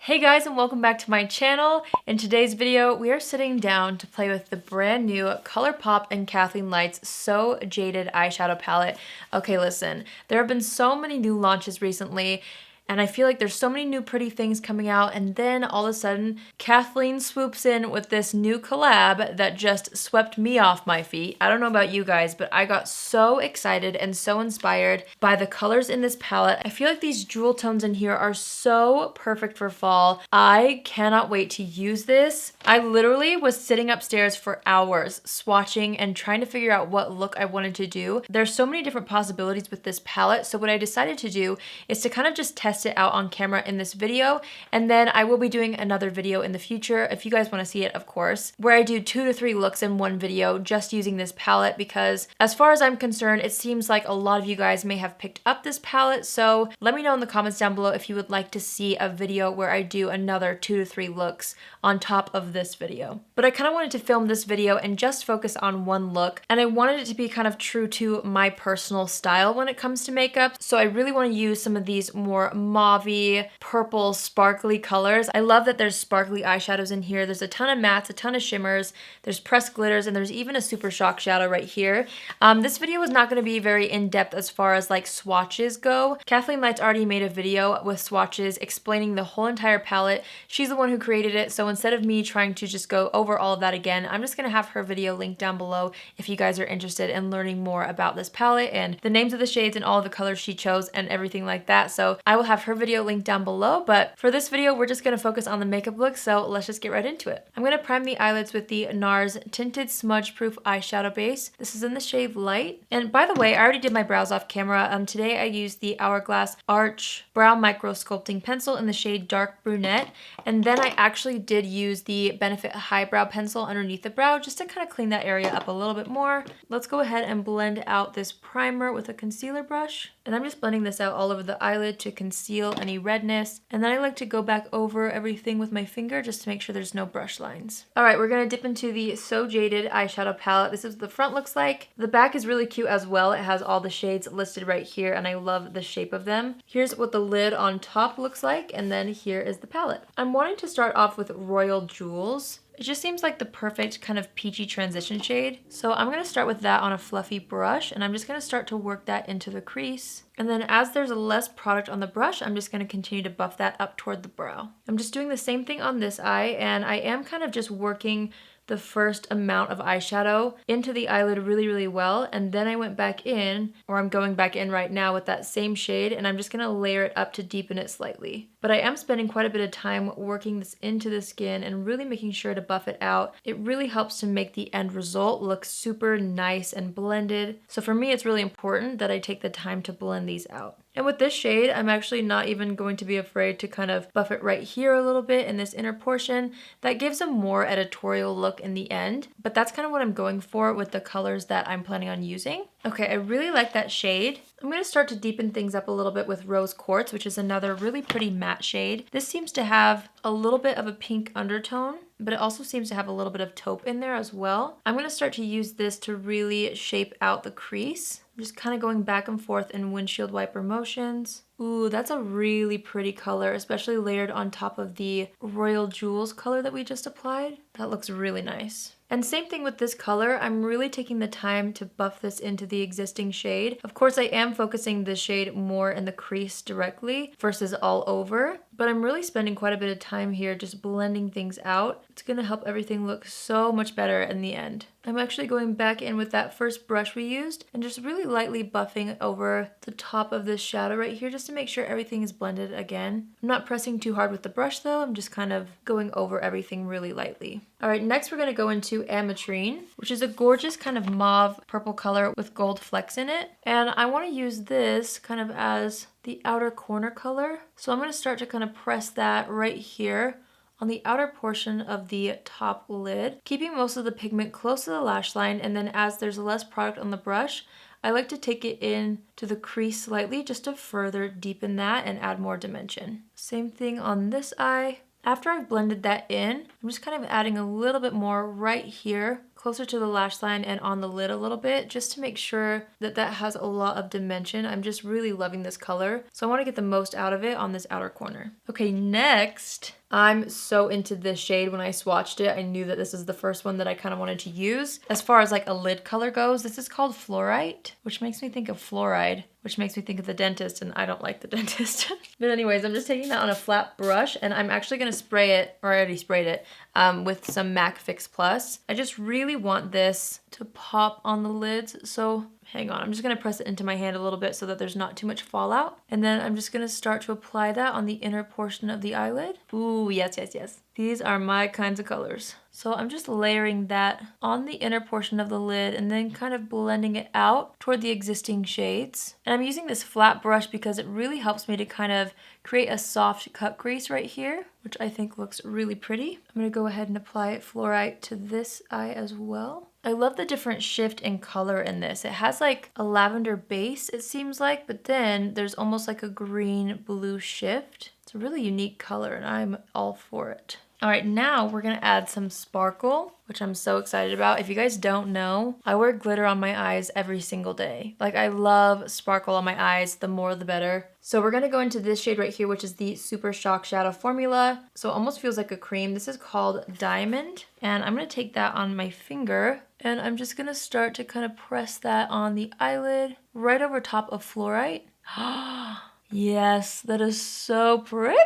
Hey guys, and welcome back to my channel. In today's video, we are sitting down to play with the brand new Colourpop and Kathleen Light's So Jaded eyeshadow palette. Okay, listen, there have been so many new launches recently, and I feel like there's so many new pretty things coming out, and then all of a sudden, Kathleen swoops in with this new collab that just swept me off my feet. I don't know about you guys, but I got so excited and so inspired by the colors in this palette. I feel like these jewel tones in here are so perfect for fall. I cannot wait to use this. I literally was sitting upstairs for hours swatching and trying to figure out what look I wanted to do. There's so many different possibilities with this palette, so what I decided to do is to kind of just test it out on camera in this video, and then I will be doing another video in the future, if you guys want to see it, of course, where I do 2 to 3 looks in one video just using this palette, because as far as I'm concerned, it seems like a lot of you guys may have picked up this palette, so let me know in the comments down below if you would like to see a video where I do another 2 to 3 looks on top of this video. But I kind of wanted to film this video and just focus on one look, and I wanted it to be kind of true to my personal style when it comes to makeup, so I really want to use some of these more mauve-y, purple, sparkly colors. I love that there's sparkly eyeshadows in here. There's a ton of mattes, a ton of shimmers, there's pressed glitters, and there's even a super shock shadow right here. This video is not going to be very in-depth as far as like swatches go. Kathleen Light's already made a video with swatches explaining the whole entire palette. She's the one who created it, so instead of me trying to just go over all of that again, I'm just going to have her video linked down below if you guys are interested in learning more about this palette and the names of the shades and all the colors she chose and everything like that. So I will have her video linked down below, but for this video, we're just going to focus on the makeup look, so let's just get right into it. I'm going to prime the eyelids with the NARS Tinted Smudge Proof Eyeshadow Base. This is in the shade Light. And by the way, I already did my brows off camera. Today I used the Hourglass Arch Brow Micro Sculpting Pencil in the shade Dark Brunette, and then I actually did use the Benefit Highbrow Pencil underneath the brow just to kind of clean that area up a little bit more. Let's go ahead and blend out this primer with a concealer brush, and I'm just blending this out all over the eyelid to conceal any redness, and then I like to go back over everything with my finger just to make sure there's no brush lines. Alright, we're going to dip into the So Jaded eyeshadow palette. This is what the front looks like. The back is really cute as well. It has all the shades listed right here, and I love the shape of them. Here's what the lid on top looks like, and then here is the palette. I'm wanting to start off with Royal Jewels. It just seems like the perfect kind of peachy transition shade. So I'm going to start with that on a fluffy brush, and I'm just going to start to work that into the crease. And then as there's less product on the brush, I'm just going to continue to buff that up toward the brow. I'm just doing the same thing on this eye, and I am kind of just working the first amount of eyeshadow into the eyelid really well, and then I went back in, or I'm going back in right now with that same shade, and I'm just going to layer it up to deepen it slightly. But I am spending quite a bit of time working this into the skin and really making sure to buff it out. It really helps to make the end result look super nice and blended. So for me, it's really important that I take the time to blend these out. And with this shade, I'm actually not even going to be afraid to kind of buff it right here a little bit in this inner portion. That gives a more editorial look in the end, but that's kind of what I'm going for with the colors that I'm planning on using. Okay, I really like that shade. I'm going to start to deepen things up a little bit with Rose Quartz, which is another really pretty matte shade. This seems to have a little bit of a pink undertone, but it also seems to have a little bit of taupe in there as well. I'm going to start to use this to really shape out the crease. I'm just kind of going back and forth in windshield wiper motions. Ooh, that's a really pretty color, especially layered on top of the Royal Jewels color that we just applied. That looks really nice. And same thing with this color, I'm really taking the time to buff this into the existing shade. Of course, I am focusing this shade more in the crease directly versus all over, but I'm really spending quite a bit of time here just blending things out. It's gonna help everything look so much better in the end. I'm actually going back in with that first brush we used and just really lightly buffing over the top of this shadow right here just to make sure everything is blended again. I'm not pressing too hard with the brush though, I'm just kind of going over everything really lightly. Alright, next we're gonna go into Ametrine, which is a gorgeous kind of mauve purple color with gold flecks in it. And I want to use this kind of as the outer corner color. So I'm going to start to kind of press that right here on the outer portion of the top lid, keeping most of the pigment close to the lash line, and then as there's less product on the brush, I like to take it in to the crease slightly just to further deepen that and add more dimension. Same thing on this eye. After I've blended that in, I'm just kind of adding a little bit more right here, closer to the lash line and on the lid a little bit, just to make sure that that has a lot of dimension. I'm just really loving this color, so I want to get the most out of it on this outer corner. Okay, next, I'm so into this shade. When I swatched it, I knew that this is the first one that I kind of wanted to use. As far as like a lid color goes, this is called Fluorite, which makes me think of fluoride, which makes me think of the dentist, and I don't like the dentist. But anyways, I'm just taking that on a flat brush, and I'm actually gonna spray it, or I already sprayed it, with some MAC Fix Plus. I just really want this to pop on the lids, so hang on, I'm just gonna press it into my hand a little bit so that there's not too much fallout. And then I'm just gonna start to apply that on the inner portion of the eyelid. Ooh, yes, yes, yes. These are my kinds of colors. So I'm just layering that on the inner portion of the lid and then kind of blending it out toward the existing shades. And I'm using this flat brush because it really helps me to kind of create a soft cut crease right here, which I think looks really pretty. I'm gonna go ahead and apply Fluorite to this eye as well. I love the different shift in color in this. It has like a lavender base, it seems like, but then there's almost like a green blue shift. It's a really unique color and I'm all for it. All right, now we're gonna add some sparkle, which I'm so excited about. If you guys don't know, I wear glitter on my eyes every single day. Like, I love sparkle on my eyes, the more the better. So we're gonna go into this shade right here, which is the Super Shock Shadow Formula. So it almost feels like a cream. This is called Diamond. And I'm gonna take that on my finger and I'm just gonna start to kind of press that on the eyelid right over top of Fluorite. Yes, that is so pretty!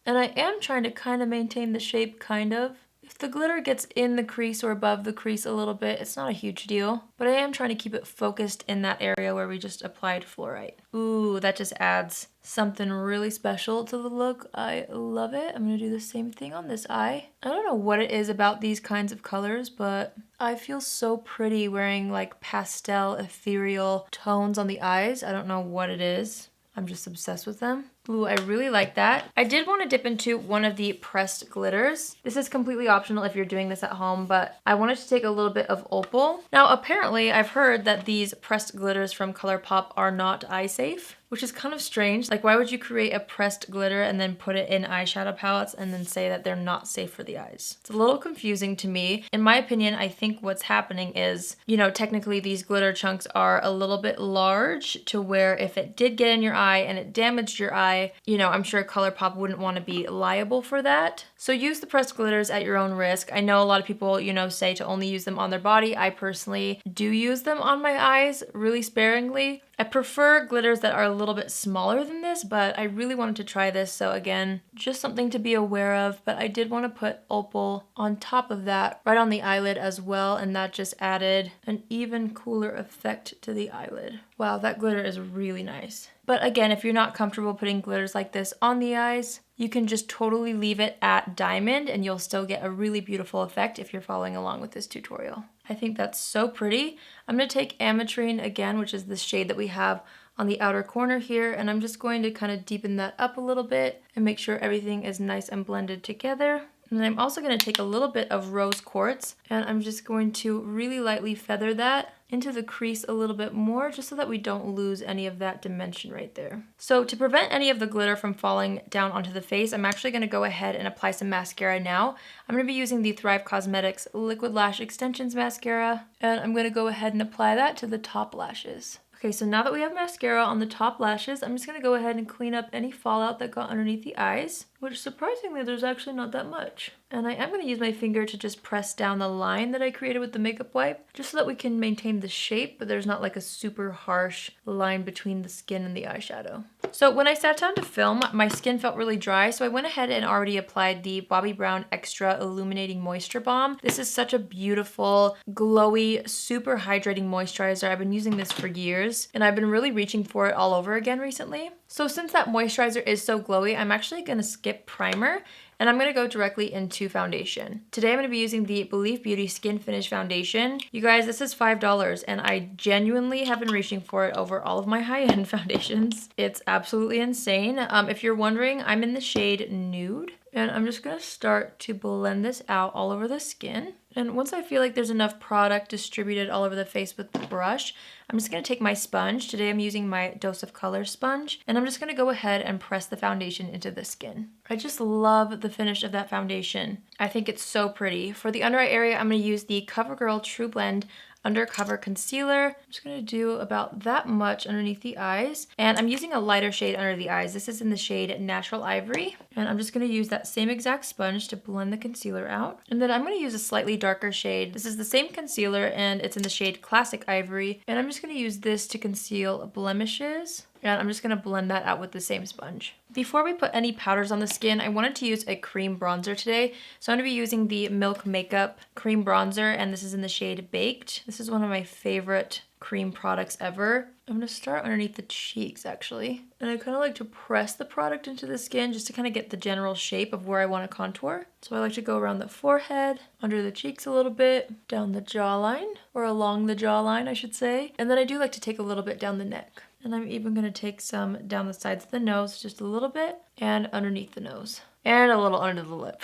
And I am trying to kind of maintain the shape, kind of. If the glitter gets in the crease or above the crease a little bit, it's not a huge deal. But I am trying to keep it focused in that area where we just applied Fluorite. Ooh, that just adds something really special to the look. I love it. I'm gonna do the same thing on this eye. I don't know what it is about these kinds of colors, but I feel so pretty wearing like pastel, ethereal tones on the eyes. I don't know what it is. I'm just obsessed with them. Ooh, I really like that. I did want to dip into one of the pressed glitters. This is completely optional if you're doing this at home, but I wanted to take a little bit of opal. Now, apparently, I've heard that these pressed glitters from Colourpop are not eye safe, which is kind of strange. Like, why would you create a pressed glitter and then put it in eyeshadow palettes and then say that they're not safe for the eyes? It's a little confusing to me. In my opinion, I think what's happening is, you know, technically these glitter chunks are a little bit large to where if it did get in your eye and it damaged your eye, you know, I'm sure Colourpop wouldn't want to be liable for that. So use the pressed glitters at your own risk. I know a lot of people, you know, say to only use them on their body. I personally do use them on my eyes really sparingly. I prefer glitters that are a little bit smaller than this, but I really wanted to try this. So again, just something to be aware of, but I did want to put opal on top of that, right on the eyelid as well, and that just added an even cooler effect to the eyelid. Wow, that glitter is really nice. But again, if you're not comfortable putting glitters like this on the eyes, you can just totally leave it at diamond and you'll still get a really beautiful effect if you're following along with this tutorial. I think that's so pretty. I'm going to take Ametrine again, which is the shade that we have on the outer corner here, and I'm just going to kind of deepen that up a little bit and make sure everything is nice and blended together. And then I'm also going to take a little bit of rose quartz and I'm just going to really lightly feather that into the crease a little bit more, just so that we don't lose any of that dimension right there. So to prevent any of the glitter from falling down onto the face, I'm actually going to go ahead and apply some mascara now. I'm going to be using the Thrive Cosmetics Liquid Lash Extensions Mascara, and I'm going to go ahead and apply that to the top lashes. Okay, so now that we have mascara on the top lashes, I'm just going to go ahead and clean up any fallout that got underneath the eyes, which surprisingly there's actually not that much. And I am going to use my finger to just press down the line that I created with the makeup wipe, just so that we can maintain the shape, but there's not like a super harsh line between the skin and the eyeshadow. So when I sat down to film, my skin felt really dry, so I went ahead and already applied the Bobbi Brown Extra Illuminating Moisture Balm. This is such a beautiful, glowy, super hydrating moisturizer. I've been using this for years, and I've been really reaching for it all over again recently. So since that moisturizer is so glowy, I'm actually going to skip primer and I'm going to go directly into foundation. Today I'm going to be using the Believe Beauty Skin Finish Foundation. You guys, this is $5 and I genuinely have been reaching for it over all of my high-end foundations. It's absolutely insane. If you're wondering, I'm in the shade Nude. And I'm just going to start to blend this out all over the skin. And once I feel like there's enough product distributed all over the face with the brush, I'm just going to take my sponge. Today I'm using my Dose of Color sponge, and I'm just going to go ahead and press the foundation into the skin. I just love the finish of that foundation. I think it's so pretty. For the under eye area, I'm going to use the CoverGirl True Blend Undercover Concealer. I'm just going to do about that much underneath the eyes. And I'm using a lighter shade under the eyes. This is in the shade Natural Ivory. And I'm just going to use that same exact sponge to blend the concealer out. And then I'm going to use a slightly darker shade. This is the same concealer and it's in the shade Classic Ivory. And I'm just going to use this to conceal blemishes. And I'm just going to blend that out with the same sponge. Before we put any powders on the skin, I wanted to use a cream bronzer today. So I'm going to be using the Milk Makeup cream bronzer, and this is in the shade Baked. This is one of my favorite cream products ever. I'm going to start underneath the cheeks actually. And I kind of like to press the product into the skin just to kind of get the general shape of where I want to contour. So I like to go around the forehead, under the cheeks a little bit, down the jawline, or along the jawline I should say. And then I do like to take a little bit down the neck. And I'm even going to take some down the sides of the nose, just a little bit, and underneath the nose. And a little under the lip.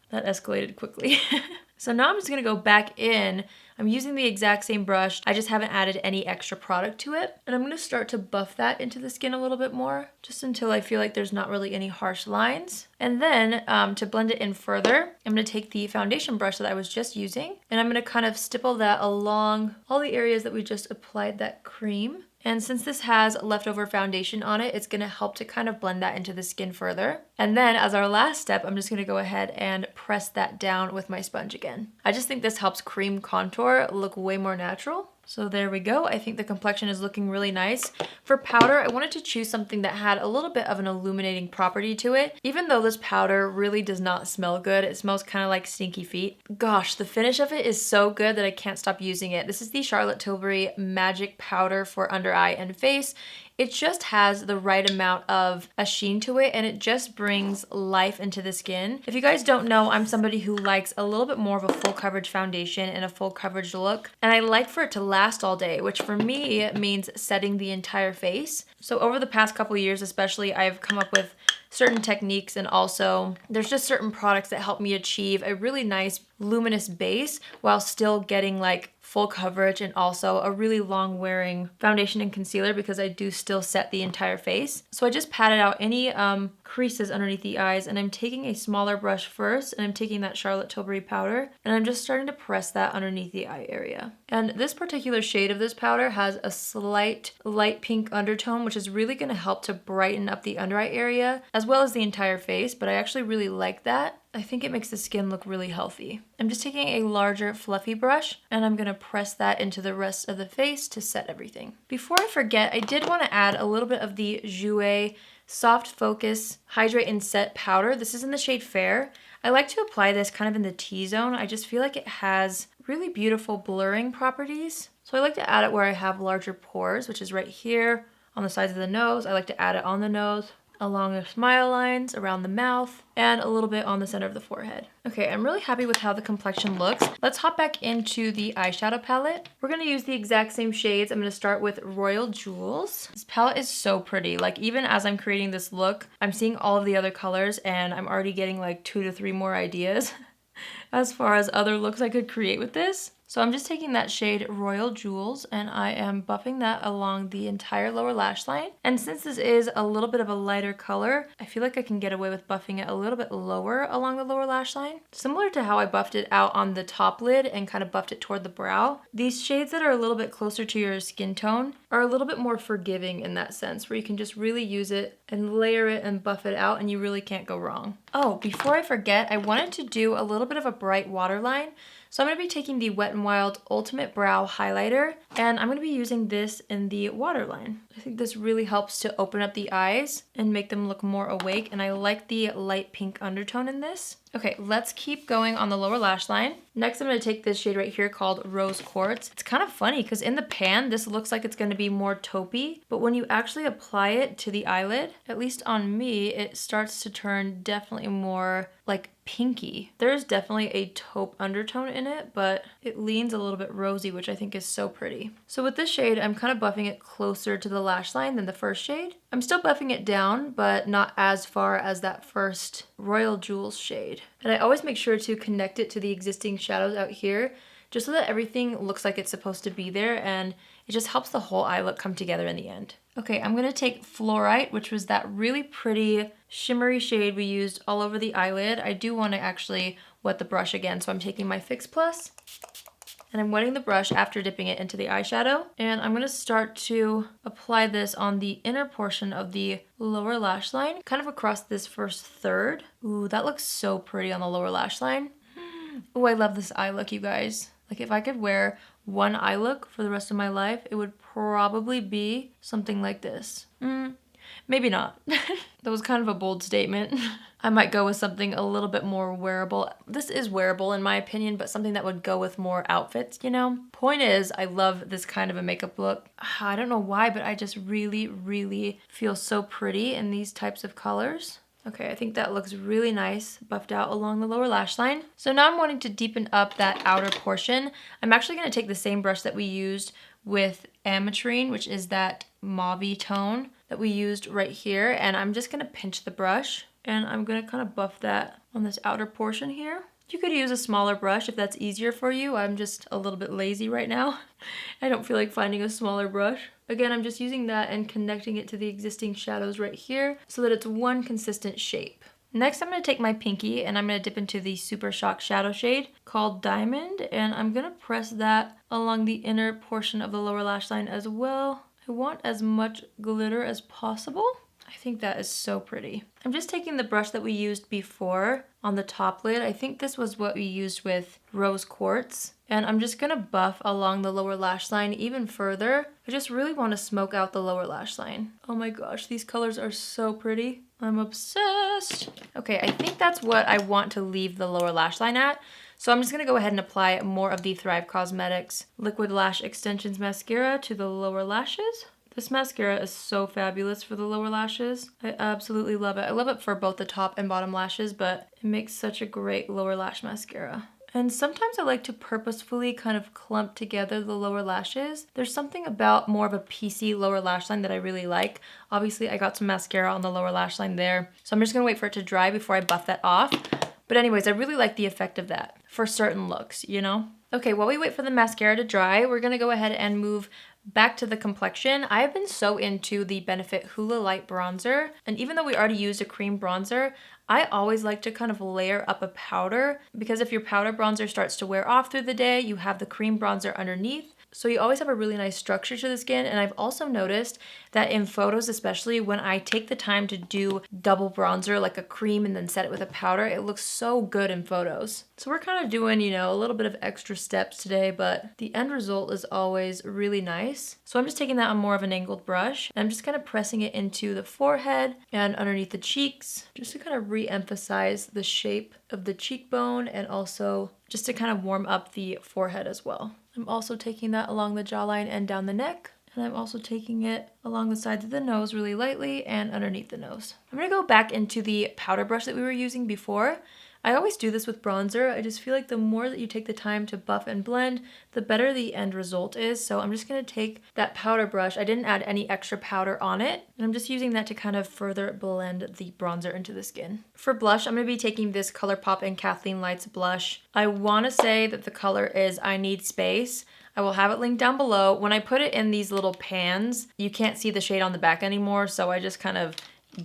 That escalated quickly. So now I'm just going to go back in. I'm using the exact same brush. I just haven't added any extra product to it. And I'm going to start to buff that into the skin a little bit more, just until I feel like there's not really any harsh lines. And then to blend it in further, I'm going to take the foundation brush that I was just using, and I'm going to kind of stipple that along all the areas that we just applied that cream. And since this has leftover foundation on it, it's going to help to kind of blend that into the skin further. And then as our last step, I'm just going to go ahead and press that down with my sponge again. I just think this helps cream contour look way more natural. So there we go. I think the complexion is looking really nice. For powder, I wanted to choose something that had a little bit of an illuminating property to it. Even though this powder really does not smell good, it smells kind of like stinky feet. Gosh, the finish of it is so good that I can't stop using it. This is the Charlotte Tilbury Magic Powder for under eye and face. It just has the right amount of a sheen to it, and it just brings life into the skin. If you guys don't know, I'm somebody who likes a little bit more of a full coverage foundation and a full coverage look. And I like for it to last all day, which for me means setting the entire face. So over the past couple years especially, I've come up with certain techniques, and also there's just certain products that help me achieve a really nice luminous base while still getting like full coverage and also a really long wearing foundation and concealer, because I do still set the entire face. So I just patted out any creases underneath the eyes, and I'm taking a smaller brush first, and I'm taking that Charlotte Tilbury powder, and I'm just starting to press that underneath the eye area. And this particular shade of this powder has a slight light pink undertone, which is really going to help to brighten up the under eye area as well as the entire face, but I actually really like that. I think it makes the skin look really healthy. I'm just taking a larger fluffy brush, and I'm going to press that into the rest of the face to set everything. Before I forget, I did want to add a little bit of the Jouer Soft Focus Hydrate and Set Powder. This is in the shade Fair. I like to apply this kind of in the T-zone. I just feel like it has really beautiful blurring properties. So I like to add it where I have larger pores, which is right here on the sides of the nose. I like to add it on the nose, along the smile lines, around the mouth, and a little bit on the center of the forehead. Okay, I'm really happy with how the complexion looks. Let's hop back into the eyeshadow palette. We're gonna use the exact same shades. I'm gonna start with Royal Jewels. This palette is so pretty. Like, even as I'm creating this look, I'm seeing all of the other colors, and I'm already getting like 2 to 3 more ideas as far as other looks I could create with this. So I'm just taking that shade Royal Jewels, and I am buffing that along the entire lower lash line. And since this is a little bit of a lighter color, I feel like I can get away with buffing it a little bit lower along the lower lash line. Similar to how I buffed it out on the top lid and kind of buffed it toward the brow. These shades that are a little bit closer to your skin tone are a little bit more forgiving in that sense, where you can just really use it and layer it and buff it out, and you really can't go wrong. Oh, before I forget, I wanted to do a little bit of a bright waterline. So I'm going to be taking the Wet n Wild Ultimate Brow Highlighter, and I'm going to be using this in the waterline. I think this really helps to open up the eyes and make them look more awake, and I like the light pink undertone in this. Okay, let's keep going on the lower lash line. Next, I'm going to take this shade right here called Rose Quartz. It's kind of funny because in the pan, this looks like it's going to be more taupey, but when you actually apply it to the eyelid, at least on me, it starts to turn definitely more like pinky. There's definitely a taupe undertone in it, but it leans a little bit rosy, which I think is so pretty. So with this shade, I'm kind of buffing it closer to the lash line than the first shade. I'm I'm still buffing it down, but not as far as that first Royal Jewels shade. And I always make sure to connect it to the existing shadows out here, just so that everything looks like it's supposed to be there, and it just helps the whole eye look come together in the end. Okay, I'm gonna take Fluorite, which was that really pretty shimmery shade we used all over the eyelid. I do wanna actually wet the brush again, so I'm taking my Fix Plus, and I'm wetting the brush after dipping it into the eyeshadow. And I'm gonna start to apply this on the inner portion of the lower lash line, kind of across this first third. Ooh, that looks so pretty on the lower lash line. Ooh, I love this eye look, you guys. Like, if I could wear one eye look for the rest of my life, it would probably be something like this. Maybe not. That was kind of a bold statement. I might go with something a little bit more wearable. This is wearable in my opinion, but something that would go with more outfits, you know? Point is, I love this kind of a makeup look. I don't know why, but I just really, really feel so pretty in these types of colors. Okay, I think that looks really nice, buffed out along the lower lash line. So now I'm wanting to deepen up that outer portion. I'm actually gonna take the same brush that we used with Ametrine, which is that mauve-y tone that we used right here. And I'm just gonna pinch the brush and I'm gonna kind of buff that on this outer portion here. You could use a smaller brush if that's easier for you. I'm just a little bit lazy right now. I don't feel like finding a smaller brush. Again, I'm just using that and connecting it to the existing shadows right here so that it's one consistent shape. Next, I'm going to take my pinky and I'm going to dip into the Super Shock shadow shade called Diamond, and I'm going to press that along the inner portion of the lower lash line as well. I want as much glitter as possible. I think that is so pretty. I'm just taking the brush that we used before on the top lid. I think this was what we used with Rose Quartz. And I'm just gonna buff along the lower lash line even further. I just really want to smoke out the lower lash line. Oh my gosh, these colors are so pretty. I'm obsessed. Okay, I think that's what I want to leave the lower lash line at. So I'm just gonna go ahead and apply more of the Thrive Cosmetics Liquid Lash Extensions Mascara to the lower lashes. This mascara is so fabulous for the lower lashes. I absolutely love it. I love it for both the top and bottom lashes, but it makes such a great lower lash mascara. And sometimes I like to purposefully kind of clump together the lower lashes. There's something about more of a piecey lower lash line that I really like. Obviously, I got some mascara on the lower lash line there, so I'm just gonna wait for it to dry before I buff that off. But anyways, I really like the effect of that for certain looks, you know? Okay, while we wait for the mascara to dry, we're gonna go ahead and move back to the complexion. I've been so into the Benefit Hoola Light Bronzer, and even though we already used a cream bronzer, I always like to kind of layer up a powder, because if your powder bronzer starts to wear off through the day, you have the cream bronzer underneath. So you always have a really nice structure to the skin. And I've also noticed that in photos, especially when I take the time to do double bronzer, like a cream and then set it with a powder, it looks so good in photos. So we're kind of doing, you know, a little bit of extra steps today, but the end result is always really nice. So I'm just taking that on more of an angled brush, and I'm just kind of pressing it into the forehead and underneath the cheeks, just to kind of re-emphasize the shape of the cheekbone, and also just to kind of warm up the forehead as well. I'm also taking that along the jawline and down the neck. And I'm also taking it along the sides of the nose really lightly and underneath the nose. I'm gonna go back into the powder brush that we were using before. I always do this with bronzer. I just feel like the more that you take the time to buff and blend, the better the end result is. So I'm just gonna take that powder brush. I didn't add any extra powder on it, and I'm just using that to kind of further blend the bronzer into the skin. For blush, I'm gonna be taking this Colourpop and Kathleen Lights blush. I wanna say that the color is I Need Space. I will have it linked down below. When I put it in these little pans, you can't see the shade on the back anymore, so I just kind of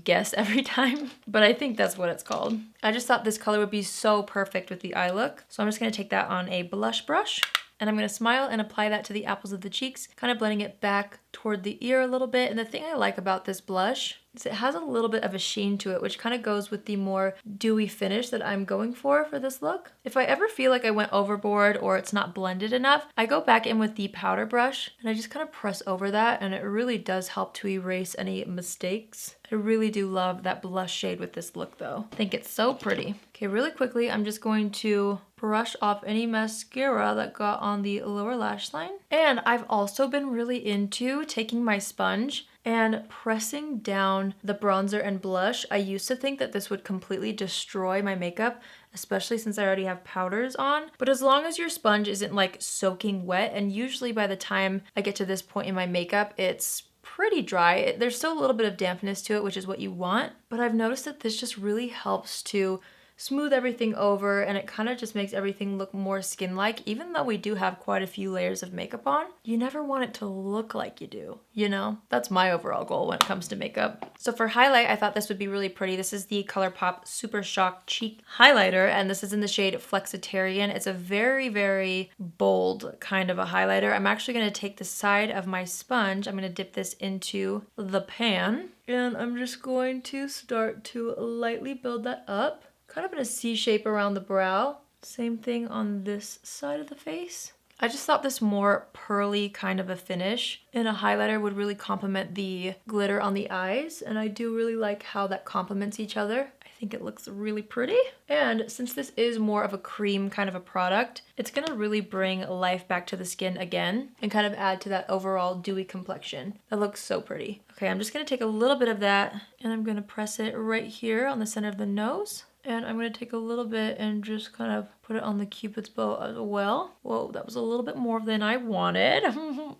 guess every time, but I think that's what it's called. I just thought this color would be so perfect with the eye look, so I'm just gonna take that on a blush brush, and I'm gonna smile and apply that to the apples of the cheeks, kind of blending it back toward the ear a little bit. And the thing I like about this blush is it has a little bit of a sheen to it, which kind of goes with the more dewy finish that I'm going for this look. If I ever feel like I went overboard or it's not blended enough, I go back in with the powder brush and I just kind of press over that, and it really does help to erase any mistakes. I really do love that blush shade with this look though. I think it's so pretty. Okay, really quickly, I'm just going to brush off any mascara that got on the lower lash line. And I've also been really into taking my sponge and pressing down the bronzer and blush. I used to think that this would completely destroy my makeup, especially since I already have powders on. But as long as your sponge isn't like soaking wet, and usually by the time I get to this point in my makeup, it's pretty dry. There's still a little bit of dampness to it, which is what you want, but I've noticed that this just really helps to smooth everything over, and it kind of just makes everything look more skin-like. Even though we do have quite a few layers of makeup on, you never want it to look like you do, you know? That's my overall goal when it comes to makeup. So for highlight, I thought this would be really pretty. This is the Colourpop Super Shock Cheek Highlighter, and this is in the shade Flexitarian. It's a very, very bold kind of a highlighter. I'm actually going to take the side of my sponge. I'm going to dip this into the pan, and I'm just going to start to lightly build that up, kind of in a C shape around the brow. Same thing on this side of the face. I just thought this more pearly kind of a finish in a highlighter would really complement the glitter on the eyes, and I do really like how that complements each other. I think it looks really pretty. And since this is more of a cream kind of a product, it's gonna really bring life back to the skin again and kind of add to that overall dewy complexion. That looks so pretty. Okay, I'm just gonna take a little bit of that and I'm gonna press it right here on the center of the nose. And I'm going to take a little bit and just kind of put it on the Cupid's bow as well. Whoa, that was a little bit more than I wanted.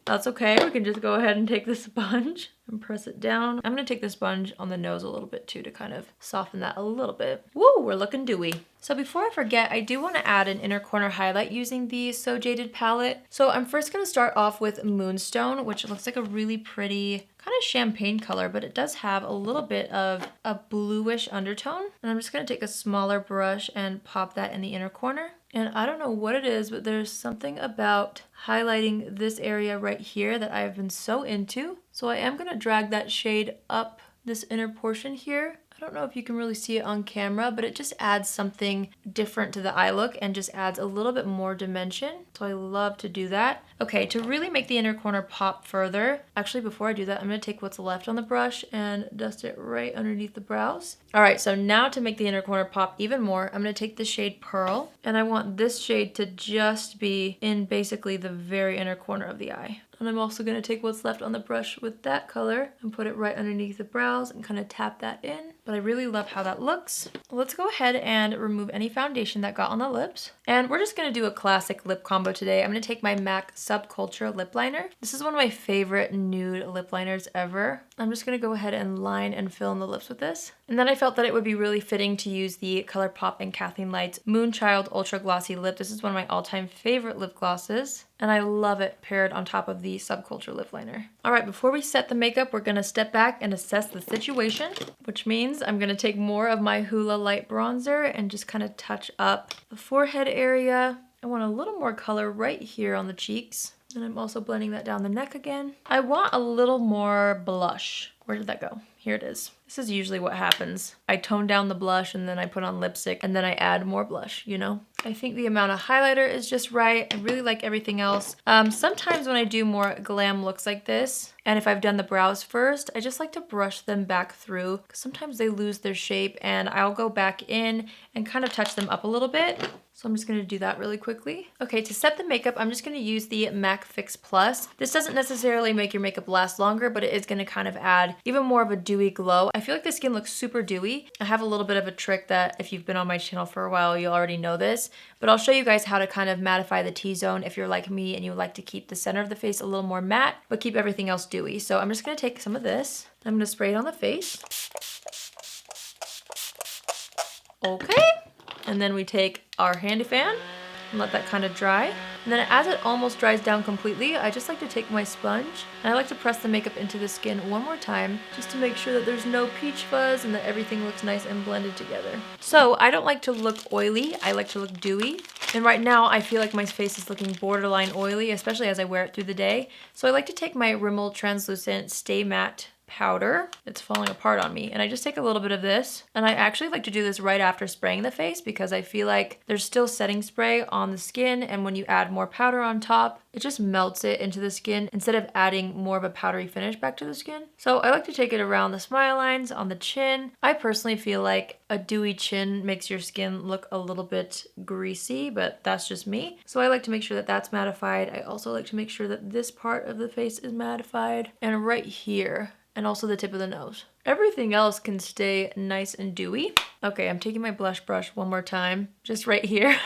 That's okay. We can just go ahead and take the sponge and press it down. I'm going to take the sponge on the nose a little bit too to kind of soften that a little bit. Woo, we're looking dewy. So before I forget, I do want to add an inner corner highlight using the So Jaded palette. So I'm first going to start off with Moonstone, which looks like a really pretty kind of champagne color, but it does have a little bit of a bluish undertone. And I'm just going to take a smaller brush and pop that in the inner corner. And I don't know what it is, but there's something about highlighting this area right here that I've been so into. So I am going to drag that shade up this inner portion here. I don't know if you can really see it on camera, but it just adds something different to the eye look and just adds a little bit more dimension. So I love to do that. Okay, to really make the inner corner pop further, actually before I do that, I'm gonna take what's left on the brush and dust it right underneath the brows. All right, so now to make the inner corner pop even more, I'm gonna take the shade Pearl, and I want this shade to just be in basically the very inner corner of the eye. And I'm also gonna take what's left on the brush with that color and put it right underneath the brows and kind of tap that in. But I really love how that looks. Let's go ahead and remove any foundation that got on the lips. And we're just gonna do a classic lip combo today. I'm gonna take my MAC Subculture lip liner. This is one of my favorite nude lip liners ever. I'm just gonna go ahead and line and fill in the lips with this. And then I felt that it would be really fitting to use the Colourpop and Kathleen Lights Moonchild Ultra Glossy Lip. This is one of my all-time favorite lip glosses, and I love it paired on top of the Subculture lip liner. All right, before we set the makeup, we're gonna step back and assess the situation, which means I'm gonna take more of my Hoola Light Bronzer and just kind of touch up the forehead area. I want a little more color right here on the cheeks. And I'm also blending that down the neck again. I want a little more blush. Where did that go? Here it is. This is usually what happens. I tone down the blush and then I put on lipstick and then I add more blush, you know? I think the amount of highlighter is just right. I really like everything else. Sometimes when I do more glam looks like this, and if I've done the brows first, I just like to brush them back through because sometimes they lose their shape, and I'll go back in and kind of touch them up a little bit. So I'm just gonna do that really quickly. Okay, to set the makeup, I'm just gonna use the MAC Fix Plus. This doesn't necessarily make your makeup last longer, but it is gonna kind of add even more of a dewy glow. I feel like the skin looks super dewy. I have a little bit of a trick that if you've been on my channel for a while, you'll already know this, but I'll show you guys how to kind of mattify the T-zone if you're like me and you like to keep the center of the face a little more matte, but keep everything else dewy. So I'm just gonna take some of this. I'm gonna spray it on the face. Okay. And then we take our handy fan and let that kind of dry. And then as it almost dries down completely, I just like to take my sponge and I like to press the makeup into the skin one more time just to make sure that there's no peach fuzz and that everything looks nice and blended together. So I don't like to look oily, I like to look dewy. And right now I feel like my face is looking borderline oily, especially as I wear it through the day. So I like to take my Rimmel Translucent Stay Matte powder. It's falling apart on me. And I just take a little bit of this. And I actually like to do this right after spraying the face because I feel like there's still setting spray on the skin. And when you add more powder on top, it just melts it into the skin instead of adding more of a powdery finish back to the skin. So I like to take it around the smile lines, on the chin. I personally feel like a dewy chin makes your skin look a little bit greasy, but that's just me. So I like to make sure that that's mattified. I also like to make sure that this part of the face is mattified and right here. And also the tip of the nose. Everything else can stay nice and dewy. Okay, I'm taking my blush brush one more time, just right here.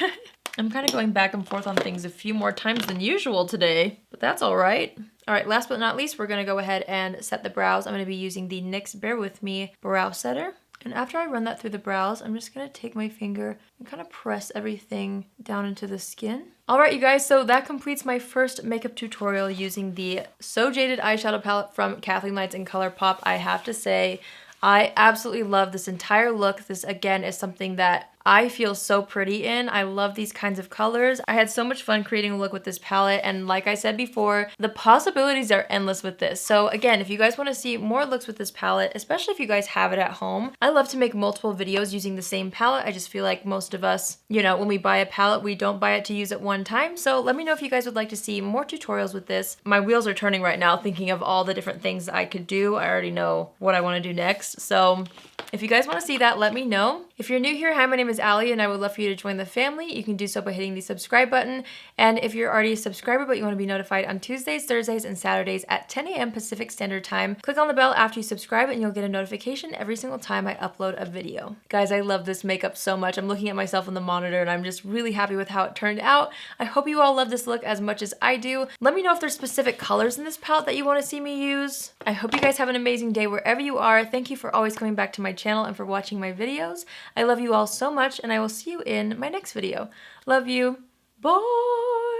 I'm kind of going back and forth on things a few more times than usual today, but that's all right. All right, last but not least, we're gonna go ahead and set the brows. I'm gonna be using the NYX Bear With Me Brow Setter. And after I run that through the brows, I'm just gonna take my finger and kind of press everything down into the skin. All right, you guys, so that completes my first makeup tutorial using the So Jaded eyeshadow palette from Kathleen Lights and Colourpop. I have to say, I absolutely love this entire look. This, again, is something that I feel so pretty in. I love these kinds of colors. I had so much fun creating a look with this palette, and like I said before, the possibilities are endless with this. So again, if you guys want to see more looks with this palette, especially if you guys have it at home, I love to make multiple videos using the same palette. I just feel like most of us, you know, when we buy a palette, we don't buy it to use at one time. So let me know if you guys would like to see more tutorials with this. My wheels are turning right now thinking of all the different things I could do. I already know what I want to do next. So if you guys want to see that, let me know. If you're new here, hi, my name is Allie, and I would love for you to join the family. You can do so by hitting the subscribe button. And if you're already a subscriber but you want to be notified on Tuesdays, Thursdays, and Saturdays at 10 a.m. Pacific Standard Time, click on the bell after you subscribe and you'll get a notification every single time I upload a video. Guys, I love this makeup so much. I'm looking at myself on the monitor and I'm just really happy with how it turned out. I hope you all love this look as much as I do. Let me know if there's specific colors in this palette that you want to see me use. I hope you guys have an amazing day wherever you are. Thank you for always coming back to my channel and for watching my videos. I love you all so much, and I will see you in my next video. Love you. Bye!